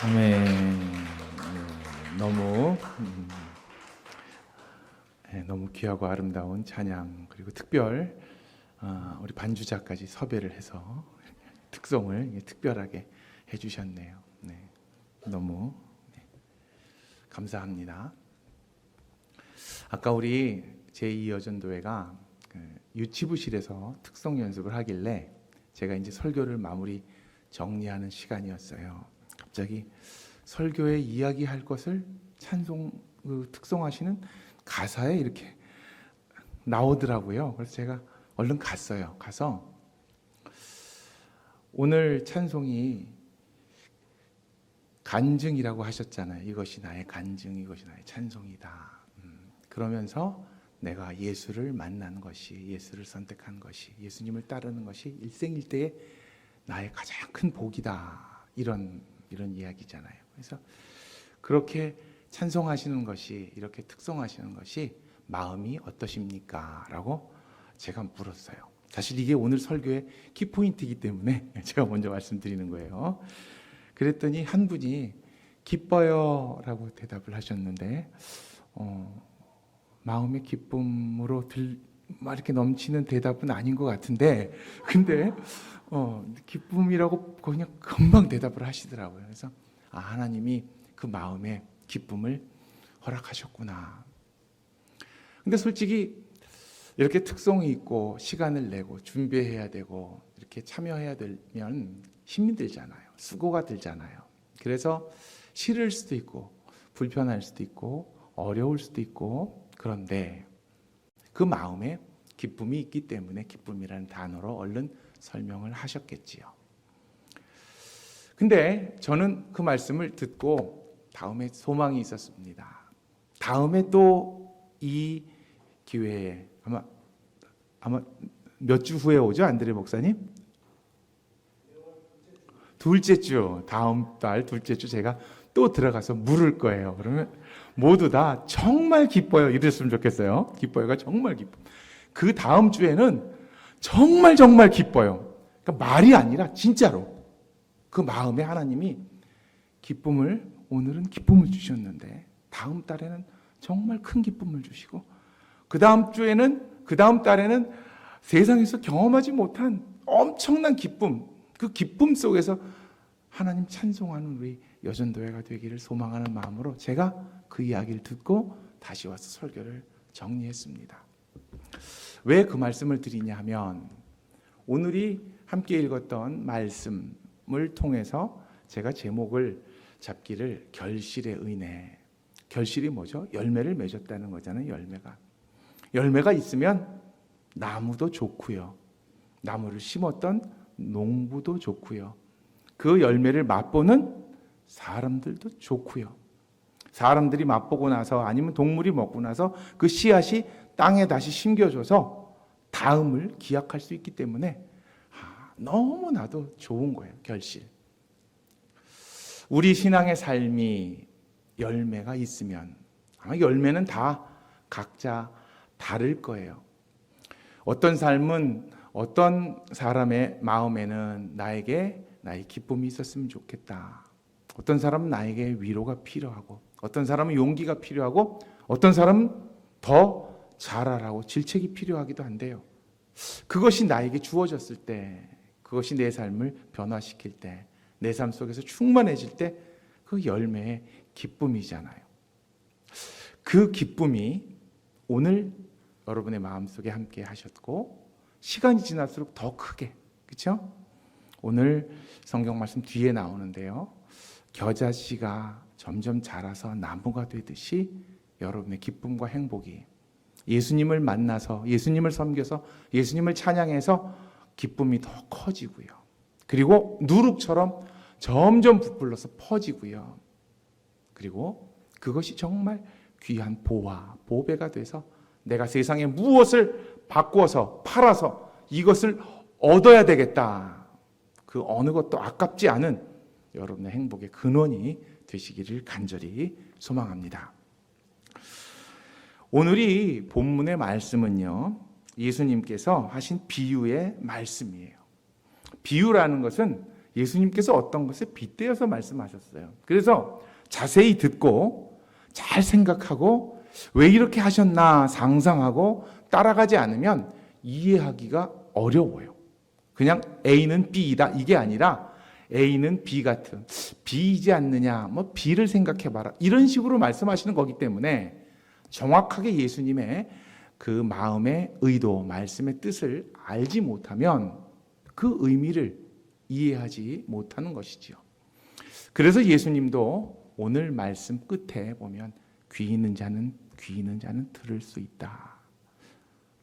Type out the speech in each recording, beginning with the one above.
아멘. 너무 너무 귀하고 아름다운 찬양, 그리고 특별 우리 반주자까지 섭외를 해서 특송을 특별하게 해주셨네요. 네, 너무 감사합니다. 아까 우리 제2여전도회가 유치부실에서 특송 연습을 하길래 제가 이제 설교를 마무리 정리하는 시간이었어요. 갑자기 설교에 이야기할 것을 찬송 특송하시는 가사에 이렇게 나오더라고요. 그래서 제가 얼른 갔어요. 가서 오늘 찬송이 간증이라고 하셨잖아요. 이것이 나의 간증, 이것이 나의 찬송이다. 그러면서 내가 예수를 만난 것이, 예수를 선택한 것이, 예수님을 따르는 것이 일생일대의 나의 가장 큰 복이다. 이런 이야기잖아요. 그래서 그렇게 찬송하시는 것이, 이렇게 특송하시는 것이 마음이 어떠십니까? 라고 제가 물었어요. 사실 이게 오늘 설교의 키포인트이기 때문에 제가 먼저 말씀드리는 거예요. 그랬더니 한 분이 기뻐요 라고 대답을 하셨는데 마음의 기쁨으로 막 이렇게 넘치는 대답은 아닌 것 같은데, 근데 기쁨이라고 그냥 금방 대답을 하시더라고요. 그래서 하나님이 그 마음에 기쁨을 허락하셨구나. 근데 솔직히 이렇게 특송이 있고 시간을 내고 준비해야 되고 이렇게 참여해야 되면 힘이 들잖아요. 수고가 들잖아요. 그래서 싫을 수도 있고 불편할 수도 있고 어려울 수도 있고, 그런데 그 마음에 기쁨이 있기 때문에 기쁨이라는 단어로 얼른 설명을 하셨겠지요. 근데 저는 그 말씀을 듣고 다음에 소망이 있었습니다. 다음에 또 이 기회에 아마 몇 주 후에 오죠, 안드레 목사님? 둘째 주, 다음 달 둘째 주 제가 또 들어가서 물을 거예요. 그러면 모두 다 정말 기뻐요 이랬으면 좋겠어요. 기뻐요가 정말 기뻐. 그 다음 주에는 정말 기뻐요. 그러니까 말이 아니라 진짜로 그 마음에 하나님이 오늘은 기쁨을 주셨는데 다음 달에는 정말 큰 기쁨을 주시고, 그 다음 달에는 세상에서 경험하지 못한 엄청난 기쁨, 그 기쁨 속에서 하나님 찬송하는 우리 여전도회가 되기를 소망하는 마음으로 제가 그 이야기를 듣고 다시 와서 설교를 정리했습니다. 왜 그 말씀을 드리냐 하면, 오늘이 함께 읽었던 말씀을 통해서 제가 제목을 잡기를 결실의 은혜. 결실이 뭐죠? 열매를 맺었다는 거잖아요. 열매가 있으면 나무도 좋고요, 나무를 심었던 농부도 좋고요, 그 열매를 맛보는 사람들도 좋고요, 사람들이 맛보고 나서 아니면 동물이 먹고 나서 그 씨앗이 땅에 다시 심겨져서 다음을 기약할 수 있기 때문에 너무나도 좋은 거예요. 결실. 우리 신앙의 삶이 열매가 있으면 아마 열매는 다 각자 다를 거예요. 어떤 삶은 어떤 사람의 마음에는 나에게 나의 기쁨이 있었으면 좋겠다. 어떤 사람은 나에게 위로가 필요하고, 어떤 사람은 용기가 필요하고, 어떤 사람은 더 잘하라고 질책이 필요하기도 한데요. 그것이 나에게 주어졌을 때, 그것이 내 삶을 변화시킬 때, 내 삶 속에서 충만해질 때 그 열매의 기쁨이잖아요. 그 기쁨이 오늘 여러분의 마음속에 함께 하셨고, 시간이 지날수록 더 크게, 그렇죠? 오늘 성경 말씀 뒤에 나오는데요, 겨자씨가 점점 자라서 나무가 되듯이 여러분의 기쁨과 행복이 예수님을 만나서, 예수님을 섬겨서, 예수님을 찬양해서 기쁨이 더 커지고요, 그리고 누룩처럼 점점 부풀러서 퍼지고요, 그리고 그것이 정말 귀한 보배가 돼서 내가 세상에 무엇을 바꾸어서 팔아서 이것을 얻어야 되겠다, 그 어느 것도 아깝지 않은 여러분의 행복의 근원이 되시기를 간절히 소망합니다. 오늘이 본문의 말씀은요, 예수님께서 하신 비유의 말씀이에요. 비유라는 것은 예수님께서 어떤 것에 빗대어서 말씀하셨어요. 그래서 자세히 듣고 잘 생각하고 왜 이렇게 하셨나 상상하고 따라가지 않으면 이해하기가 어려워요. 그냥 A는 B이다 이게 아니라 A는 B 같은 B이지 않느냐, 뭐 B를 생각해봐라 이런 식으로 말씀하시는 거기 때문에 정확하게 예수님의 그 마음의 의도, 말씀의 뜻을 알지 못하면 그 의미를 이해하지 못하는 것이지요. 그래서 예수님도 오늘 말씀 끝에 보면 귀 있는 자는 들을 수 있다.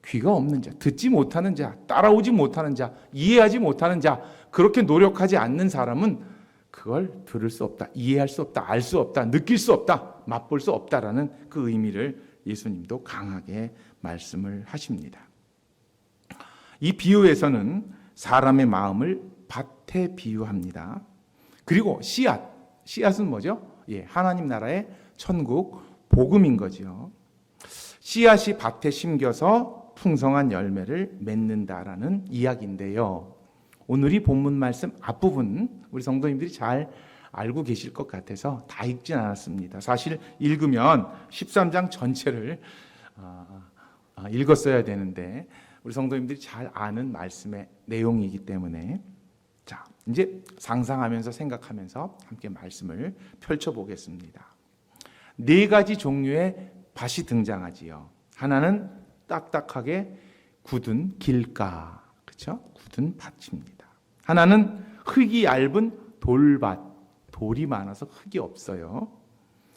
귀가 없는 자, 듣지 못하는 자, 따라오지 못하는 자, 이해하지 못하는 자, 그렇게 노력하지 않는 사람은 그걸 들을 수 없다, 이해할 수 없다, 알 수 없다, 느낄 수 없다, 맛볼 수 없다라는 그 의미를 예수님도 강하게 말씀을 하십니다. 이 비유에서는 사람의 마음을 밭에 비유합니다. 그리고 씨앗은 뭐죠? 하나님 나라의 천국 복음인 거죠. 씨앗이 밭에 심겨서 풍성한 열매를 맺는다라는 이야기인데요. 오늘 이 본문 말씀 앞부분 우리 성도님들이 잘 알고 계실 것 같아서 다 읽진 않았습니다. 사실 읽으면 13장 전체를 읽었어야 되는데 우리 성도님들이 잘 아는 말씀의 내용이기 때문에 자, 이제 상상하면서 생각하면서 함께 말씀을 펼쳐보겠습니다. 네 가지 종류의 밭이 등장하지요. 하나는 딱딱하게 굳은 길가, 그렇죠? 굳은 밭입니다. 하나는 흙이 얇은 돌밭, 돌이 많아서 흙이 없어요.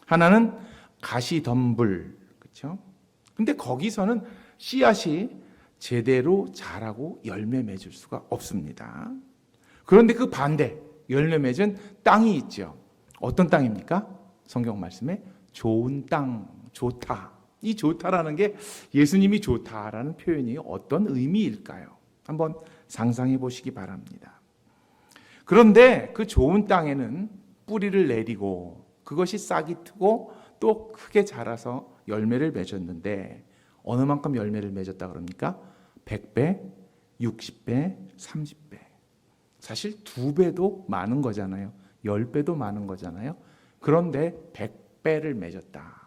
하나는 가시덤불, 그렇죠? 근데 거기서는 씨앗이 제대로 자라고 열매 맺을 수가 없습니다. 그런데 그 반대, 열매 맺은 땅이 있죠. 어떤 땅입니까? 성경 말씀에 좋은 땅, 좋다. 이 좋다라는 게 예수님이 좋다라는 표현이 어떤 의미일까요? 한번 상상해 보시기 바랍니다. 그런데 그 좋은 땅에는 뿌리를 내리고 그것이 싹이 트고 또 크게 자라서 열매를 맺었는데 어느 만큼 열매를 맺었다 그럽니까? 100배, 60배, 30배. 사실 2배도 많은 거잖아요. 10배도 많은 거잖아요. 그런데 100배를 맺었다.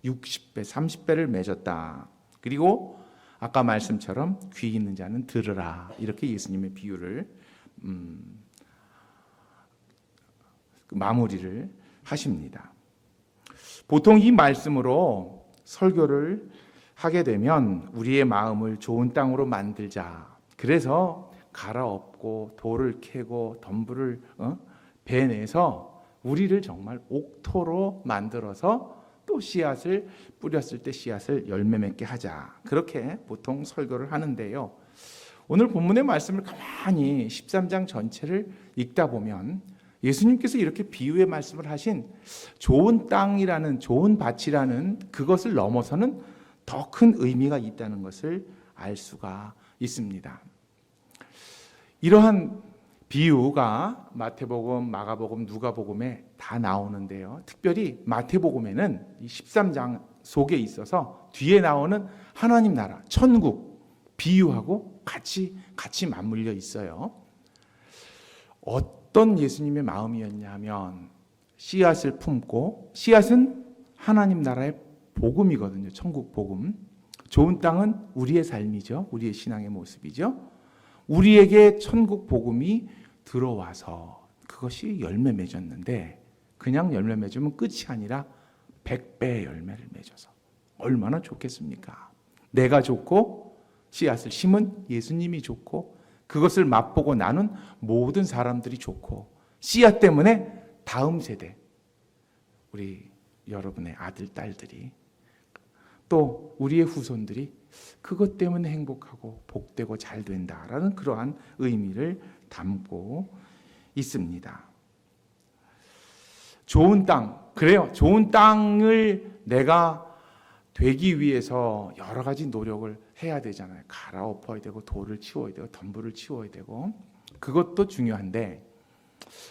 60배, 30배를 맺었다. 그리고 아까 말씀처럼 귀 있는 자는 들으라. 이렇게 예수님의 비유를 마무리를 하십니다. 보통 이 말씀으로 설교를 하게 되면 우리의 마음을 좋은 땅으로 만들자. 그래서 갈아엎고 돌을 캐고 덤불을 베내서 우리를 정말 옥토로 만들어서 또 씨앗을 뿌렸을 때 씨앗을 열매 맺게 하자. 그렇게 보통 설교를 하는데요. 오늘 본문의 말씀을 가만히 13장 전체를 읽다 보면 예수님께서 이렇게 비유의 말씀을 하신 좋은 땅이라는 좋은 밭이라는 그것을 넘어서는 더 큰 의미가 있다는 것을 알 수가 있습니다. 이러한 비유가 마태복음, 마가복음, 누가복음에 다 나오는데요. 특별히 마태복음에는 이 13장 속에 있어서 뒤에 나오는 하나님 나라, 천국 비유하고 같이 맞물려 있어요. 어떤 예수님의 마음이었냐 하면 씨앗을 품고 씨앗은 하나님 나라의 복음이거든요. 천국 복음. 좋은 땅은 우리의 삶이죠. 우리의 신앙의 모습이죠. 우리에게 천국 복음이 들어와서 그것이 열매 맺었는데 그냥 열매 맺으면 끝이 아니라 100배의 열매를 맺어서 얼마나 좋겠습니까? 내가 좋고 씨앗을 심은 예수님이 좋고 그것을 맛보고 나눈 모든 사람들이 좋고 씨앗 때문에 다음 세대 우리 여러분의 아들, 딸들이 또 우리의 후손들이 그것 때문에 행복하고 복되고 잘 된다라는 그러한 의미를 담고 있습니다. 좋은 땅, 그래요. 좋은 땅을 내가 되기 위해서 여러 가지 노력을 해야 되잖아요. 갈아엎어야 되고 돌을 치워야 되고 덤불을 치워야 되고 그것도 중요한데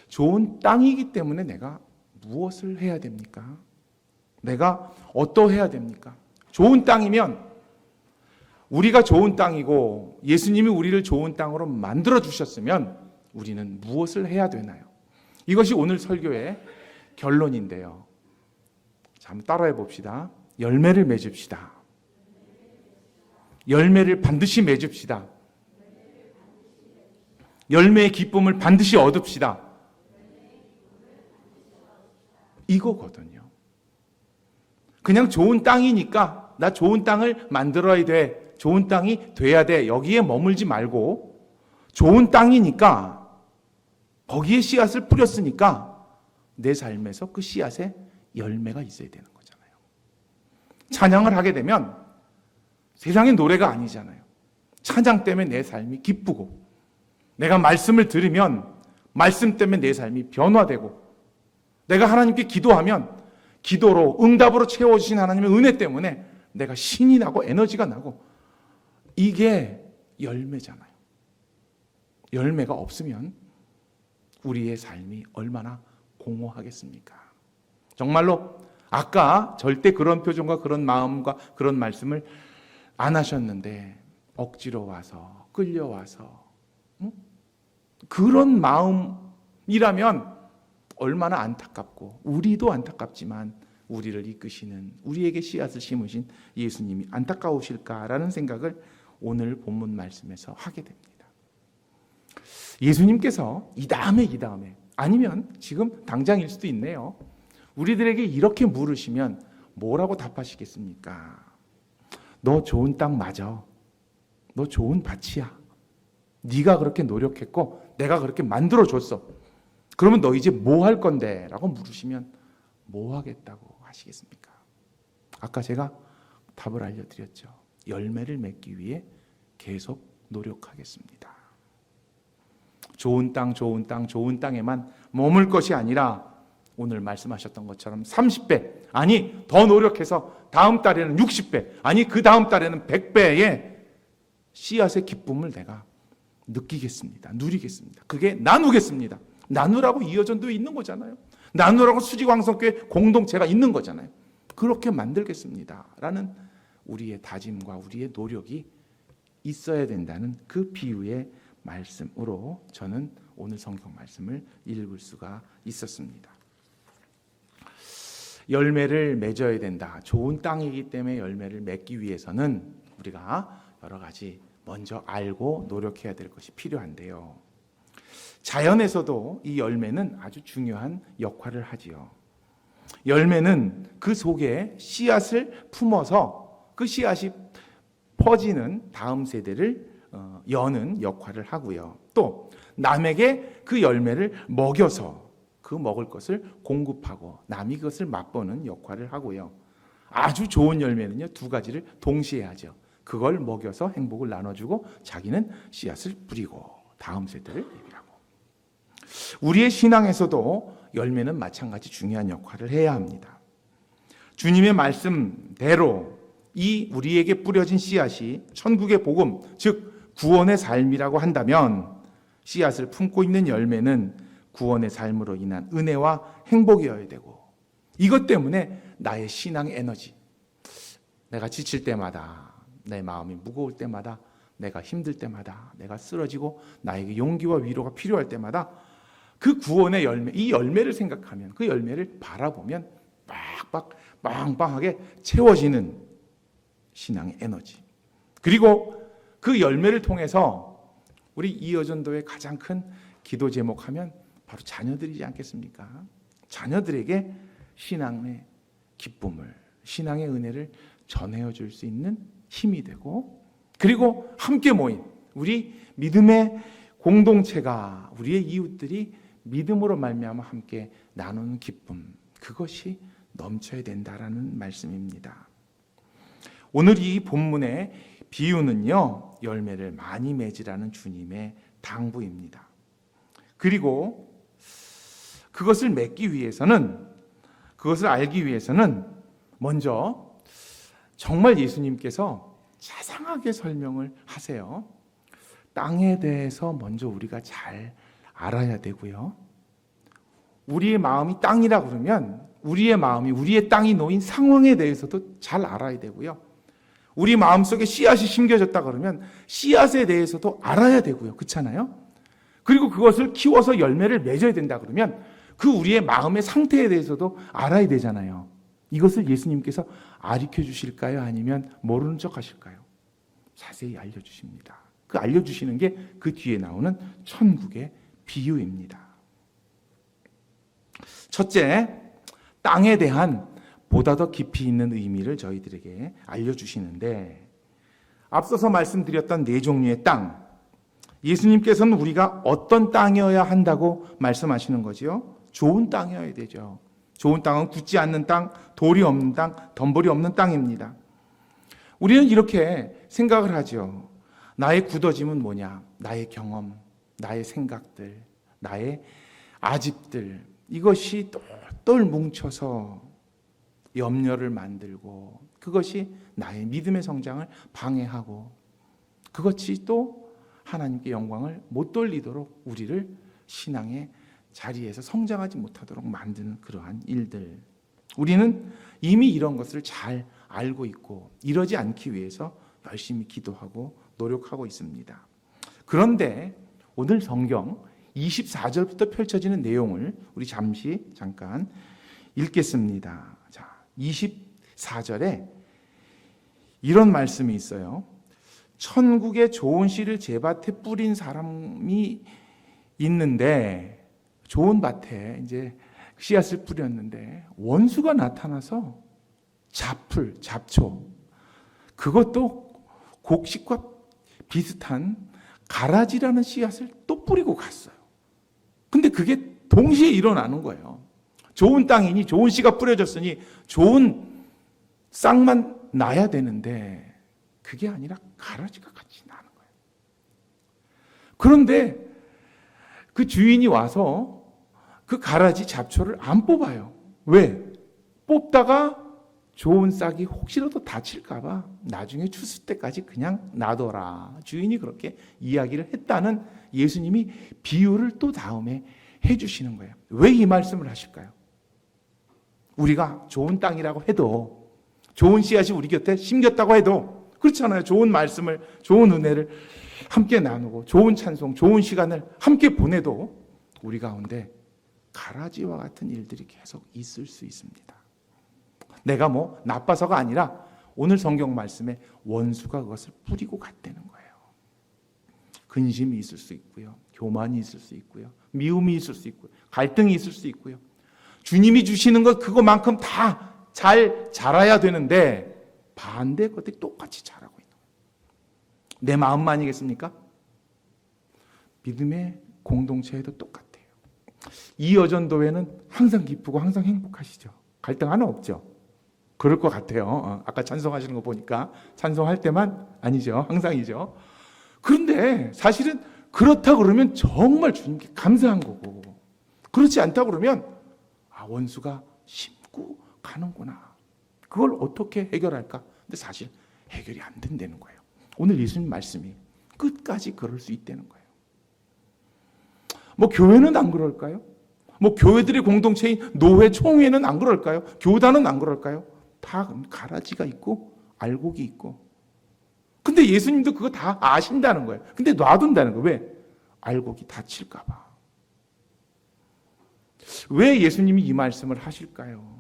좋은 땅이기 때문에 내가 무엇을 해야 됩니까? 내가 어떠해야 됩니까? 좋은 땅이면 우리가 좋은 땅이고 예수님이 우리를 좋은 땅으로 만들어 주셨으면 우리는 무엇을 해야 되나요? 이것이 오늘 설교의 결론인데요. 자, 한번 따라해 봅시다. 열매를 맺읍시다. 열매를 반드시 맺읍시다. 열매의 기쁨을 반드시 얻읍시다. 이거거든요. 그냥 좋은 땅이니까 나 좋은 땅을 만들어야 돼. 좋은 땅이 돼야 돼. 여기에 머물지 말고 좋은 땅이니까 거기에 씨앗을 뿌렸으니까 내 삶에서 그 씨앗에 열매가 있어야 되는 거잖아요. 찬양을 하게 되면 세상의 노래가 아니잖아요. 찬양 때문에 내 삶이 기쁘고 내가 말씀을 들으면 말씀 때문에 내 삶이 변화되고 내가 하나님께 기도하면 기도로 응답으로 채워주신 하나님의 은혜 때문에 내가 신이 나고 에너지가 나고 이게 열매잖아요. 열매가 없으면 우리의 삶이 얼마나 공허하겠습니까? 정말로 아까 절대 그런 표정과 그런 마음과 그런 말씀을 안 하셨는데 억지로 와서 끌려와서 그런 마음이라면 얼마나 안타깝고 우리도 안타깝지만 우리를 이끄시는 우리에게 씨앗을 심으신 예수님이 안타까우실까라는 생각을 오늘 본문 말씀에서 하게 됩니다. 예수님께서 이 다음에 아니면 지금 당장일 수도 있네요. 우리들에게 이렇게 물으시면 뭐라고 답하시겠습니까? 너 좋은 땅 맞아. 너 좋은 밭이야. 네가 그렇게 노력했고 내가 그렇게 만들어줬어. 그러면 너 이제 뭐 할 건데? 라고 물으시면 뭐 하겠다고 하시겠습니까? 아까 제가 답을 알려드렸죠. 열매를 맺기 위해 계속 노력하겠습니다. 좋은 땅에만 머물 것이 아니라 오늘 말씀하셨던 것처럼 30배, 아니 더 노력해서 다음 달에는 60배, 아니 그 다음 달에는 100배의 씨앗의 기쁨을 내가 느끼겠습니다. 누리겠습니다. 그게 나누겠습니다. 나누라고 이어전도에 있는 거잖아요. 나누라고 수지광성교회 공동체가 있는 거잖아요. 그렇게 만들겠습니다. 라는 우리의 다짐과 우리의 노력이 있어야 된다는 그 비유의 말씀으로 저는 오늘 성경 말씀을 읽을 수가 있었습니다. 열매를 맺어야 된다. 좋은 땅이기 때문에 열매를 맺기 위해서는 우리가 여러 가지 먼저 알고 노력해야 될 것이 필요한데요. 자연에서도 이 열매는 아주 중요한 역할을 하지요. 열매는 그 속에 씨앗을 품어서 그 씨앗이 퍼지는 다음 세대를 여는 역할을 하고요. 또 남에게 그 열매를 먹여서 그 먹을 것을 공급하고 남이 그것을 맛보는 역할을 하고요. 아주 좋은 열매는요, 두 가지를 동시에 하죠. 그걸 먹여서 행복을 나눠주고 자기는 씨앗을 뿌리고 다음 세대를 예비하고. 우리의 신앙에서도 열매는 마찬가지 중요한 역할을 해야 합니다. 주님의 말씀대로 이 우리에게 뿌려진 씨앗이 천국의 복음, 즉 구원의 삶이라고 한다면 씨앗을 품고 있는 열매는 구원의 삶으로 인한 은혜와 행복이어야 되고, 이것 때문에 나의 신앙의 에너지, 내가 지칠 때마다, 내 마음이 무거울 때마다, 내가 힘들 때마다, 내가 쓰러지고 나에게 용기와 위로가 필요할 때마다 그 구원의 열매, 이 열매를 생각하면, 그 열매를 바라보면 빡빡 빵빵하게 채워지는 신앙의 에너지, 그리고 그 열매를 통해서 우리 이어전도의 가장 큰 기도 제목하면 바로 자녀들이지 않겠습니까? 자녀들에게 신앙의 기쁨을, 신앙의 은혜를 전해어 줄 수 있는 힘이 되고, 그리고 함께 모인 우리 믿음의 공동체가, 우리의 이웃들이 믿음으로 말미암아 함께 나누는 기쁨, 그것이 넘쳐야 된다라는 말씀입니다. 오늘 이 본문의 비유는요, 열매를 많이 맺으라는 주님의 당부입니다. 그리고 그것을 맺기 위해서는, 그것을 알기 위해서는 먼저 정말 예수님께서 자상하게 설명을 하세요. 땅에 대해서 먼저 우리가 잘 알아야 되고요. 우리의 마음이 땅이라 그러면 우리의 마음이, 우리의 땅이 놓인 상황에 대해서도 잘 알아야 되고요. 우리 마음속에 씨앗이 심겨졌다 그러면 씨앗에 대해서도 알아야 되고요. 그렇잖아요? 그리고 그것을 키워서 열매를 맺어야 된다 그러면 그 우리의 마음의 상태에 대해서도 알아야 되잖아요. 이것을 예수님께서 가르쳐 주실까요? 아니면 모르는 척 하실까요? 자세히 알려주십니다. 그 알려주시는 게 그 뒤에 나오는 천국의 비유입니다. 첫째, 땅에 대한 보다 더 깊이 있는 의미를 저희들에게 알려주시는데, 앞서서 말씀드렸던 네 종류의 땅, 예수님께서는 우리가 어떤 땅이어야 한다고 말씀하시는 거지요? 좋은 땅이어야 되죠. 좋은 땅은 굳지 않는 땅, 돌이 없는 땅, 덤불이 없는 땅입니다. 우리는 이렇게 생각을 하죠. 나의 굳어짐은 뭐냐? 나의 경험, 나의 생각들, 나의 아집들, 이것이 똘똘 뭉쳐서 염려를 만들고 그것이 나의 믿음의 성장을 방해하고 그것이 또 하나님께 영광을 못 돌리도록 우리를 신앙의 자리에서 성장하지 못하도록 만드는 그러한 일들. 우리는 이미 이런 것을 잘 알고 있고 이러지 않기 위해서 열심히 기도하고 노력하고 있습니다. 그런데 오늘 성경 24절부터 펼쳐지는 내용을 우리 잠깐 읽겠습니다. 자, 24절에 이런 말씀이 있어요. 천국의 좋은 씨를 제 밭에 뿌린 사람이 있는데, 좋은 밭에 이제 씨앗을 뿌렸는데 원수가 나타나서 잡초, 그것도 곡식과 비슷한 가라지라는 씨앗을 또 뿌리고 갔어요. 근데 그게 동시에 일어나는 거예요. 좋은 땅이니 좋은 씨가 뿌려졌으니 좋은 싹만 나야 되는데 그게 아니라 가라지가 같이 나는 거예요. 그런데 그 주인이 와서 그 가라지 잡초를 안 뽑아요. 왜? 뽑다가 좋은 싹이 혹시라도 다칠까 봐 나중에 추수 때까지 그냥 놔둬라. 주인이 그렇게 이야기를 했다는 예수님이 비유를 또 다음에 해주시는 거예요. 왜 이 말씀을 하실까요? 우리가 좋은 땅이라고 해도, 좋은 씨앗이 우리 곁에 심겼다고 해도 그렇잖아요. 좋은 말씀을, 좋은 은혜를 함께 나누고 좋은 찬송, 좋은 시간을 함께 보내도 우리 가운데 가라지와 같은 일들이 계속 있을 수 있습니다. 내가 뭐 나빠서가 아니라 오늘 성경 말씀에 원수가 그것을 뿌리고 갔다는 거예요. 근심이 있을 수 있고요. 교만이 있을 수 있고요. 미움이 있을 수 있고요. 갈등이 있을 수 있고요. 주님이 주시는 것 그거만큼 다 잘 자라야 되는데 반대 것들이 똑같이 자라고 있는 거예요. 내 마음만이겠습니까? 믿음의 공동체에도 똑같아요. 이 여전도회는 항상 기쁘고 항상 행복하시죠? 갈등 하나 없죠? 그럴 것 같아요. 아까 찬송하시는 거 보니까 찬송할 때만 아니죠. 항상이죠. 그런데 사실은 그렇다 그러면 정말 주님께 감사한 거고, 그렇지 않다 그러면 원수가 심고 가는구나. 그걸 어떻게 해결할까? 근데 사실 해결이 안 된다는 거예요. 오늘 예수님 말씀이 끝까지 그럴 수 있다는 거예요. 뭐 교회는 안 그럴까요? 뭐 교회들의 공동체인 노회 총회는 안 그럴까요? 교단은 안 그럴까요? 다 가라지가 있고 알곡이 있고. 근데 예수님도 그거 다 아신다는 거예요. 근데 놔둔다는 거예요. 왜? 알곡이 다칠까 봐. 왜 예수님이 이 말씀을 하실까요?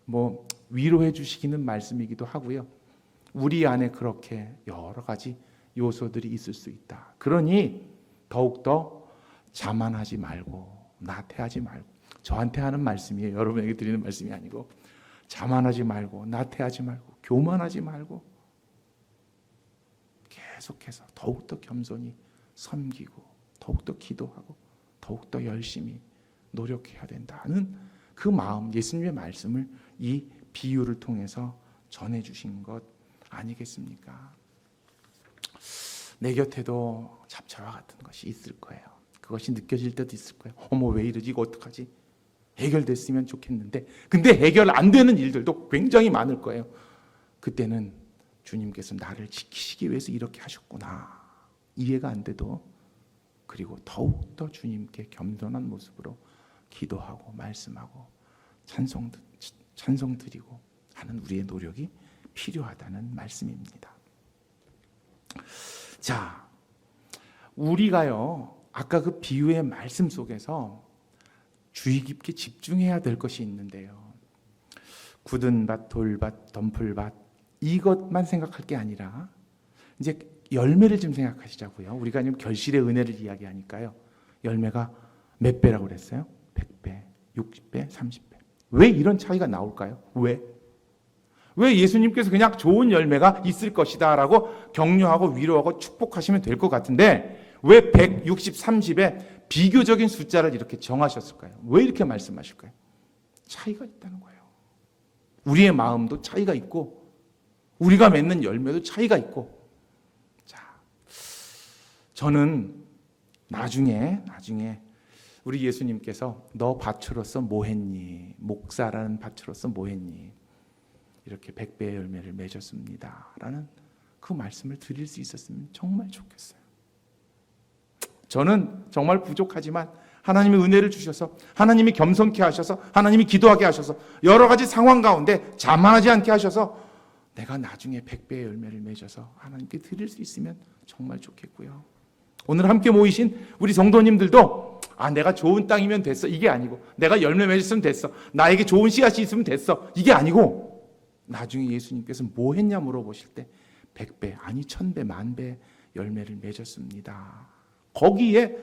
뭐 위로해 주시기는 말씀이기도 하고요. 우리 안에 그렇게 여러 가지 요소들이 있을 수 있다. 그러니 더욱더 자만하지 말고 나태하지 말고, 저한테 하는 말씀이에요. 여러분에게 드리는 말씀이 아니고, 자만하지 말고 나태하지 말고 교만하지 말고 계속해서 더욱더 겸손히 섬기고 더욱더 기도하고 더욱더 열심히 노력해야 된다는 그 마음, 예수님의 말씀을 이 비유를 통해서 전해주신 것 아니겠습니까? 내 곁에도 잡초와 같은 것이 있을 거예요. 그것이 느껴질 때도 있을 거예요. 어머 왜 이러지? 이거 어떡하지? 해결됐으면 좋겠는데, 근데 해결 안 되는 일들도 굉장히 많을 거예요. 그때는 주님께서 나를 지키시기 위해서 이렇게 하셨구나, 이해가 안 돼도, 그리고 더욱더 주님께 겸손한 모습으로 기도하고 말씀하고 찬송 드리고 하는 우리의 노력이 필요하다는 말씀입니다. 자, 우리가요, 아까 그 비유의 말씀 속에서 주의 깊게 집중해야 될 것이 있는데요. 굳은 밭, 돌밭, 덤풀밭 이것만 생각할 게 아니라 이제 열매를 좀 생각하시자고요. 우리가 지금 결실의 은혜를 이야기하니까요. 열매가 몇 배라고 그랬어요? 100배, 60배, 30배. 왜 이런 차이가 나올까요? 왜 예수님께서 그냥 좋은 열매가 있을 것이다 라고 격려하고 위로하고 축복하시면 될 것 같은데 왜 160, 30에 비교적인 숫자를 이렇게 정하셨을까요? 왜 이렇게 말씀하실까요? 차이가 있다는 거예요. 우리의 마음도 차이가 있고 우리가 맺는 열매도 차이가 있고. 자, 저는 나중에 우리 예수님께서 너 밭으로서 뭐 했니? 목사라는 밭으로서 뭐 했니? 이렇게 100배의 열매를 맺었습니다 라는 그 말씀을 드릴 수 있었으면 정말 좋겠어요. 저는 정말 부족하지만 하나님이 은혜를 주셔서 하나님이 겸손케 하셔서 하나님이 기도하게 하셔서 여러 가지 상황 가운데 자만하지 않게 하셔서 내가 나중에 100배의 열매를 맺어서 하나님께 드릴 수 있으면 정말 좋겠고요. 오늘 함께 모이신 우리 성도님들도 내가 좋은 땅이면 됐어 이게 아니고 내가 열매 맺었으면 됐어 나에게 좋은 씨앗이 있으면 됐어 이게 아니고 나중에 예수님께서 뭐 했냐 물어보실 때 100배 아니 1000배 만배 열매를 맺었습니다. 거기에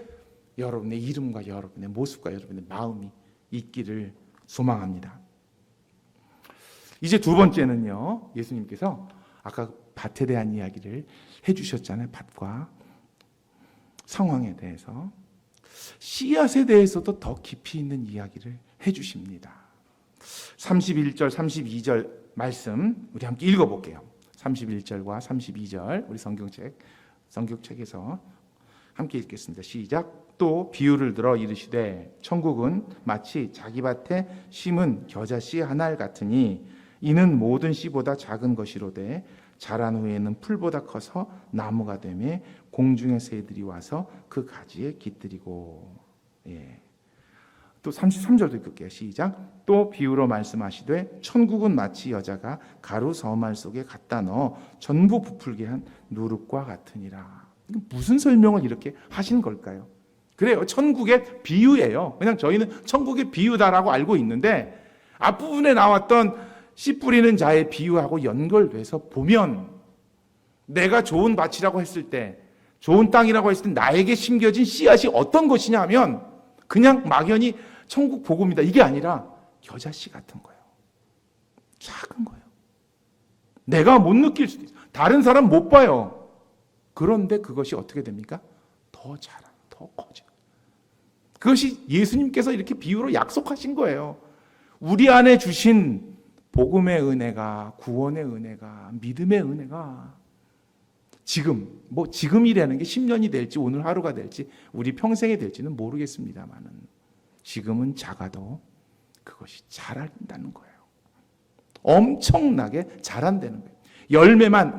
여러분의 이름과 여러분의 모습과 여러분의 마음이 있기를 소망합니다. 이제 두 번째는요. 예수님께서 아까 밭에 대한 이야기를 해주셨잖아요. 밭과 상황에 대해서. 씨앗에 대해서도 더 깊이 있는 이야기를 해주십니다. 31절, 32절 말씀 우리 함께 읽어볼게요. 31절과 32절 우리 성경책에서 함께 읽겠습니다. 시작. 또 비유를 들어 이르시되 천국은 마치 자기 밭에 심은 겨자씨 한 알 같으니 이는 모든 씨보다 작은 것이로되 자란 후에는 풀보다 커서 나무가 되매 공중의 새들이 와서 그 가지에 깃들이고. 또 33절도 읽을게요. 시작. 또 비유로 말씀하시되 천국은 마치 여자가 가루 서말 속에 갖다 넣어 전부 부풀게 한 누룩과 같으니라. 무슨 설명을 이렇게 하신 걸까요? 그래요. 천국의 비유예요. 그냥 저희는 천국의 비유다라고 알고 있는데 앞부분에 나왔던 씨 뿌리는 자의 비유하고 연결돼서 보면 내가 좋은 밭이라고 했을 때 좋은 땅이라고 했을 때 나에게 심겨진 씨앗이 어떤 것이냐 하면 그냥 막연히 천국 복음이다 이게 아니라 겨자씨 같은 거예요. 작은 거예요. 내가 못 느낄 수도 있어요. 다른 사람 못 봐요. 그런데 그것이 어떻게 됩니까? 더 자라, 더 커져. 그것이 예수님께서 이렇게 비유로 약속하신 거예요. 우리 안에 주신 복음의 은혜가, 구원의 은혜가, 믿음의 은혜가 지금이라는 게 10년이 될지 오늘 하루가 될지 우리 평생이 될지는 모르겠습니다만은 지금은 작아도 그것이 자란다는 거예요. 엄청나게 자란다는 거예요.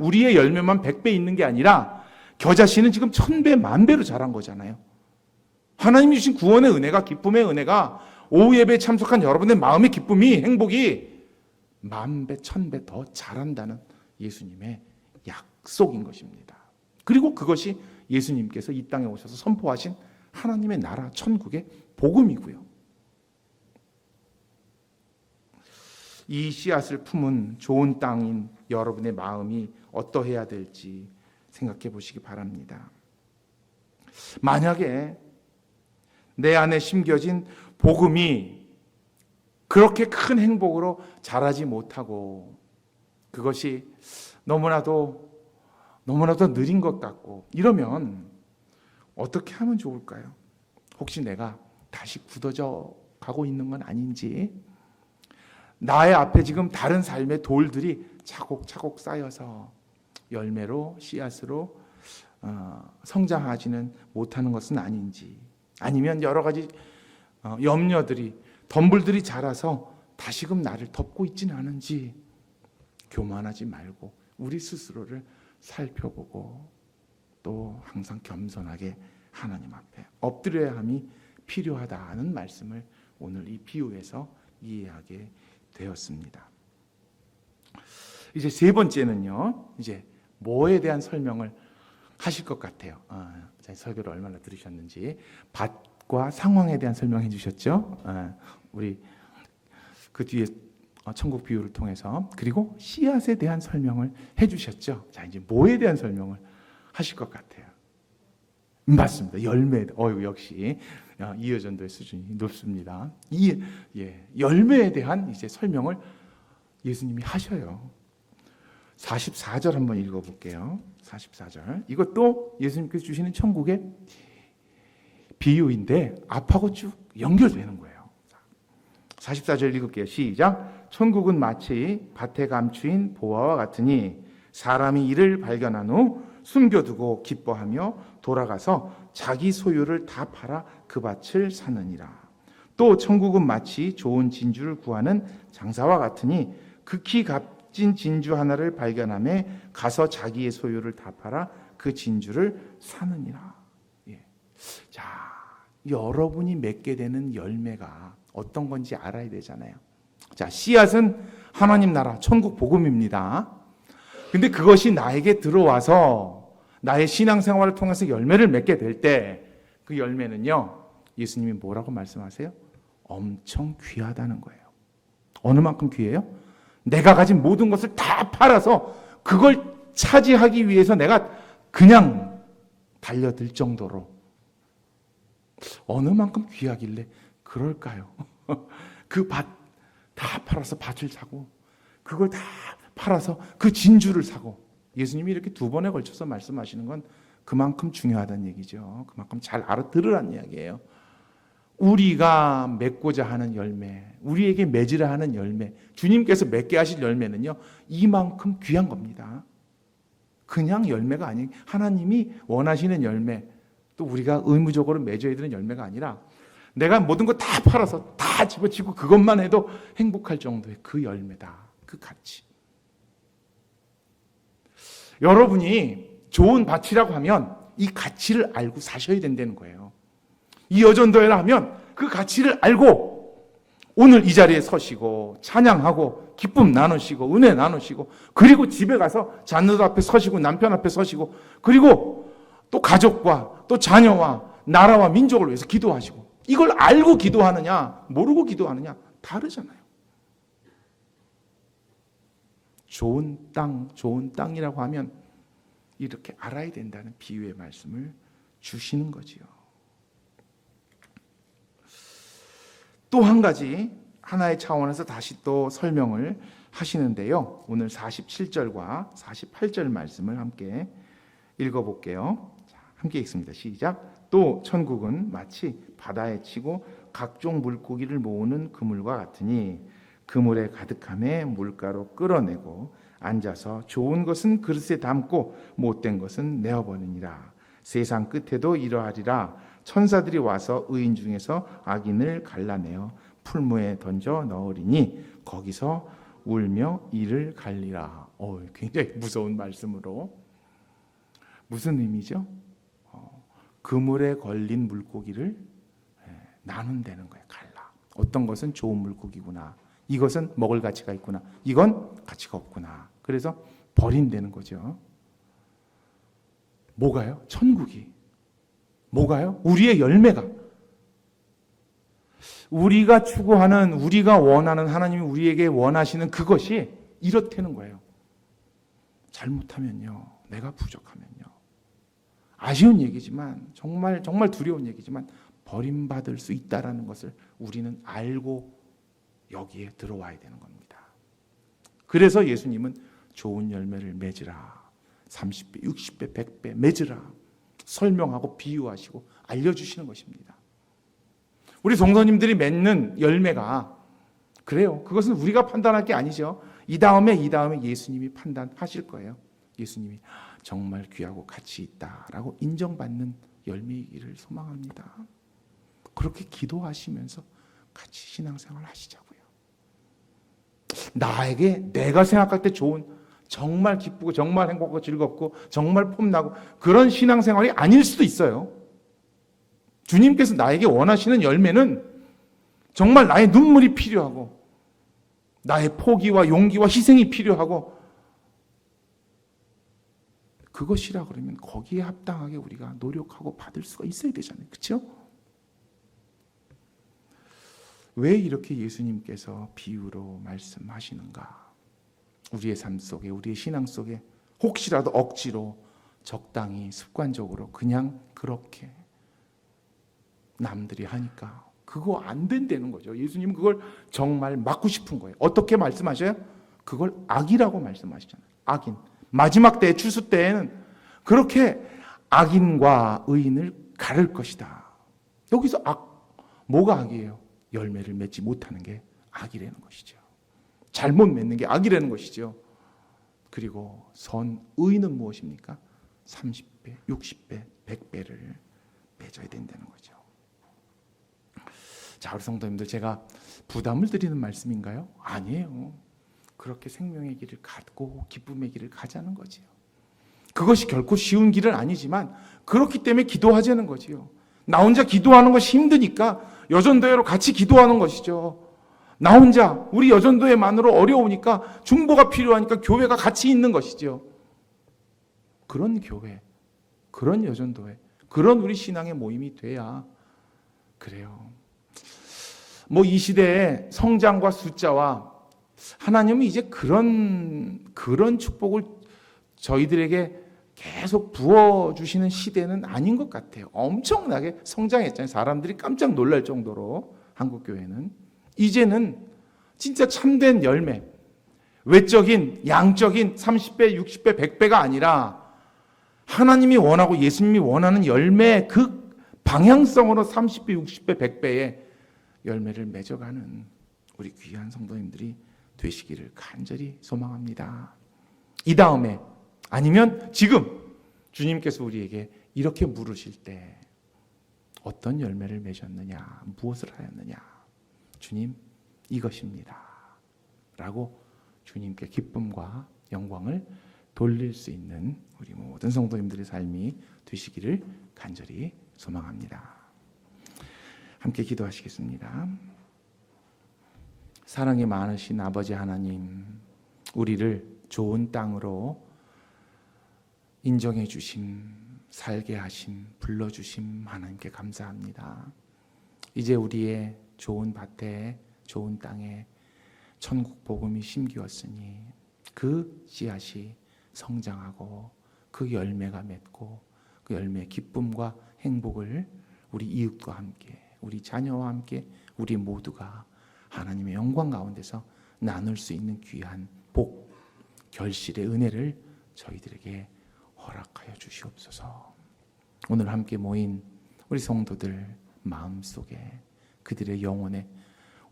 우리의 열매만 100배 있는 게 아니라 겨자씨는 지금 1000배, 만배로 자란 거잖아요. 하나님이 주신 구원의 은혜가, 기쁨의 은혜가 오후 예배에 참석한 여러분의 마음의 기쁨이, 행복이 10,000배, 1000배 더 자란다는 예수님의 약속인 것입니다. 그리고 그것이 예수님께서 이 땅에 오셔서 선포하신 하나님의 나라, 천국의 복음이고요. 이 씨앗을 품은 좋은 땅인 여러분의 마음이 어떠해야 될지 생각해 보시기 바랍니다. 만약에 내 안에 심겨진 복음이 그렇게 큰 행복으로 자라지 못하고 그것이 너무나도 느린 것 같고 이러면 어떻게 하면 좋을까요? 혹시 내가 다시 굳어져 가고 있는 건 아닌지, 나의 앞에 지금 다른 삶의 돌들이 차곡차곡 쌓여서 열매로, 씨앗으로 성장하지는 못하는 것은 아닌지, 아니면 여러 가지 염려들이, 덤불들이 자라서 다시금 나를 덮고 있지는 않은지 교만하지 말고 우리 스스로를 살펴보고 또 항상 겸손하게 하나님 앞에 엎드려야 함이 필요하다는 말씀을 오늘 이 비유에서 이해하게 되었습니다. 이제 세 번째는요, 이제 뭐에 대한 설명을 하실 것 같아요. 설교를 얼마나 들으셨는지 밭과 상황에 대한 설명해 주셨죠. 우리 그 뒤에 천국 비유를 통해서 그리고 씨앗에 대한 설명을 해주셨죠. 자, 이제 뭐에 대한 설명을 하실 것 같아요? 맞습니다. 열매. 역시 이어전도의 수준이 높습니다. 열매에 대한 이제 설명을 예수님이 하셔요. 44절 한번 읽어볼게요. 44절. 이것도 예수님께서 주시는 천국의 비유인데 앞하고 쭉 연결되는 거예요. 44절 읽을게요. 시작. 천국은 마치 밭에 감추인 보화와 같으니 사람이 이를 발견한 후 숨겨두고 기뻐하며 돌아가서 자기 소유를 다 팔아 그 밭을 사느니라. 또 천국은 마치 좋은 진주를 구하는 장사와 같으니 극히 값진 진주 하나를 발견하며 가서 자기의 소유를 다 팔아 그 진주를 사느니라. 자, 여러분이 맺게 되는 열매가 어떤 건지 알아야 되잖아요. 자, 씨앗은 하나님 나라 천국 복음입니다. 근데 그것이 나에게 들어와서 나의 신앙생활을 통해서 열매를 맺게 될 때 그 열매는요, 예수님이 뭐라고 말씀하세요? 엄청 귀하다는 거예요. 어느 만큼 귀해요? 내가 가진 모든 것을 다 팔아서 그걸 차지하기 위해서 내가 그냥 달려들 정도로 어느 만큼 귀하길래 그럴까요? 그 밭 다 팔아서 밭을 사고 그걸 다 팔아서 그 진주를 사고 예수님이 이렇게 두 번에 걸쳐서 말씀하시는 건 그만큼 중요하다는 얘기죠. 그만큼 잘 알아들으라는 이야기예요. 우리가 맺고자 하는 열매, 우리에게 맺으라 하는 열매, 주님께서 맺게 하실 열매는요, 이만큼 귀한 겁니다. 그냥 열매가 아닌 하나님이 원하시는 열매, 또 우리가 의무적으로 맺어야 되는 열매가 아니라 내가 모든 거 다 팔아서 다 집어치고 그것만 해도 행복할 정도의 그 열매다. 그 가치. 여러분이 좋은 밭이라고 하면 이 가치를 알고 사셔야 된다는 거예요. 이 여전도회라 하면 그 가치를 알고 오늘 이 자리에 서시고 찬양하고 기쁨 나누시고 은혜 나누시고 그리고 집에 가서 자녀들 앞에 서시고 남편 앞에 서시고 그리고 또 가족과 또 자녀와 나라와 민족을 위해서 기도하시고 이걸 알고 기도하느냐 모르고 기도하느냐 다르잖아요. 좋은 땅이라고 하면 이렇게 알아야 된다는 비유의 말씀을 주시는 거지요. 또 한 가지 하나의 차원에서 다시 또 설명을 하시는데요. 오늘 47절과 48절 말씀을 함께 읽어볼게요. 자, 함께 읽습니다. 시작. 또 천국은 마치 바다에 치고 각종 물고기를 모으는 그물과 같으니 그물에 가득함에 물가로 끌어내고 앉아서 좋은 것은 그릇에 담고 못된 것은 내어버리니라. 세상 끝에도 이러하리라. 천사들이 와서 의인 중에서 악인을 갈라내어 풀무에 던져 넣으리니 거기서 울며 이를 갈리라. 굉장히 무서운 말씀으로 무슨 의미죠? 그물에 걸린 물고기를 나눈다는 거예요. 갈라. 어떤 것은 좋은 물고기구나. 이것은 먹을 가치가 있구나. 이건 가치가 없구나. 그래서 버린다는 거죠. 뭐가요? 천국이. 뭐가요? 우리의 열매가. 우리가 추구하는, 우리가 원하는 하나님이 우리에게 원하시는 그것이 이렇다는 거예요. 잘못하면요. 내가 부족하면요. 아쉬운 얘기지만 정말 두려운 얘기지만 버림받을 수 있다라는 것을 우리는 알고 여기에 들어와야 되는 겁니다. 그래서 예수님은 좋은 열매를 맺으라. 30배, 60배, 100배 맺으라. 설명하고 비유하시고 알려주시는 것입니다. 우리 성도님들이 맺는 열매가 그래요. 그것은 우리가 판단할 게 아니죠. 이 다음에 예수님이 판단하실 거예요. 예수님이 정말 귀하고 가치 있다라고 인정받는 열매이기를 소망합니다. 그렇게 기도하시면서 같이 신앙생활 하시자고요. 나에게 내가 생각할 때 좋은 정말 기쁘고 정말 행복하고 즐겁고 정말 폼나고 그런 신앙생활이 아닐 수도 있어요. 주님께서 나에게 원하시는 열매는 정말 나의 눈물이 필요하고 나의 포기와 용기와 희생이 필요하고 그것이라 그러면 거기에 합당하게 우리가 노력하고 받을 수가 있어야 되잖아요. 그렇죠? 왜 이렇게 예수님께서 비유로 말씀하시는가? 우리의 삶 속에, 우리의 신앙 속에 혹시라도 억지로 적당히 습관적으로 그냥 그렇게 남들이 하니까 그거 안 된다는 거죠. 예수님 그걸 정말 막고 싶은 거예요. 어떻게 말씀하셔요? 그걸 악이라고 말씀하시잖아요. 악인. 마지막 때, 추수 때에는 그렇게 악인과 의인을 가를 것이다. 여기서 뭐가 악이에요? 열매를 맺지 못하는 게 악이라는 것이죠. 잘못 맺는 게 악이라는 것이죠. 그리고 의는 무엇입니까? 30배, 60배, 100배를 맺어야 된다는 거죠. 자, 우리 성도님들, 제가 부담을 드리는 말씀인가요? 아니에요. 그렇게 생명의 길을 갖고 기쁨의 길을 가자는 거지요. 그것이 결코 쉬운 길은 아니지만 그렇기 때문에 기도하자는 거지요. 나 혼자 기도하는 것이 힘드니까 여전도회로 같이 기도하는 것이죠. 나 혼자 우리 여전도회만으로 어려우니까 중보가 필요하니까 교회가 같이 있는 것이죠. 그런 교회, 그런 여전도회, 그런 우리 신앙의 모임이 돼야 그래요. 이 시대에 성장과 숫자와 하나님은 이제 그런 축복을 저희들에게 계속 부어주시는 시대는 아닌 것 같아요. 엄청나게 성장했잖아요. 사람들이 깜짝 놀랄 정도로 한국교회는. 이제는 진짜 참된 열매, 외적인, 양적인 30배, 60배, 100배가 아니라 하나님이 원하고 예수님이 원하는 열매 그 방향성으로 30배, 60배, 100배의 열매를 맺어가는 우리 귀한 성도님들이 되시기를 간절히 소망합니다. 이 다음에 아니면 지금 주님께서 우리에게 이렇게 물으실 때 어떤 열매를 맺었느냐, 무엇을 하였느냐, 주님 이것입니다 라고 주님께 기쁨과 영광을 돌릴 수 있는 우리 모든 성도님들의 삶이 되시기를 간절히 소망합니다. 함께 기도하시겠습니다. 사랑이 많으신 아버지 하나님, 우리를 좋은 땅으로 인정해 주심, 살게 하심, 불러주심 하나님께 감사합니다. 이제 우리의 좋은 밭에, 좋은 땅에 천국 복음이 심기었으니 그 씨앗이 성장하고 그 열매가 맺고 그 열매의 기쁨과 행복을 우리 이웃과 함께, 우리 자녀와 함께 우리 모두가 하나님의 영광 가운데서 나눌 수 있는 귀한 복, 결실의 은혜를 저희들에게 허락하여 주시옵소서. 오늘 함께 모인 우리 성도들 마음속에, 그들의 영혼에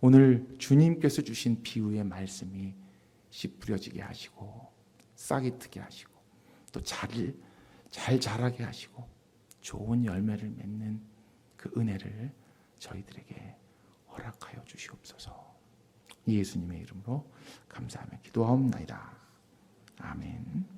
오늘 주님께서 주신 비유의 말씀이 씨 뿌려지게 하시고 싹이 트게 하시고 또 잘 자라게 하시고 좋은 열매를 맺는 그 은혜를 저희들에게 허락하여 주시옵소서. 예수님의 이름으로 감사하며 기도하옵나이다. 아멘.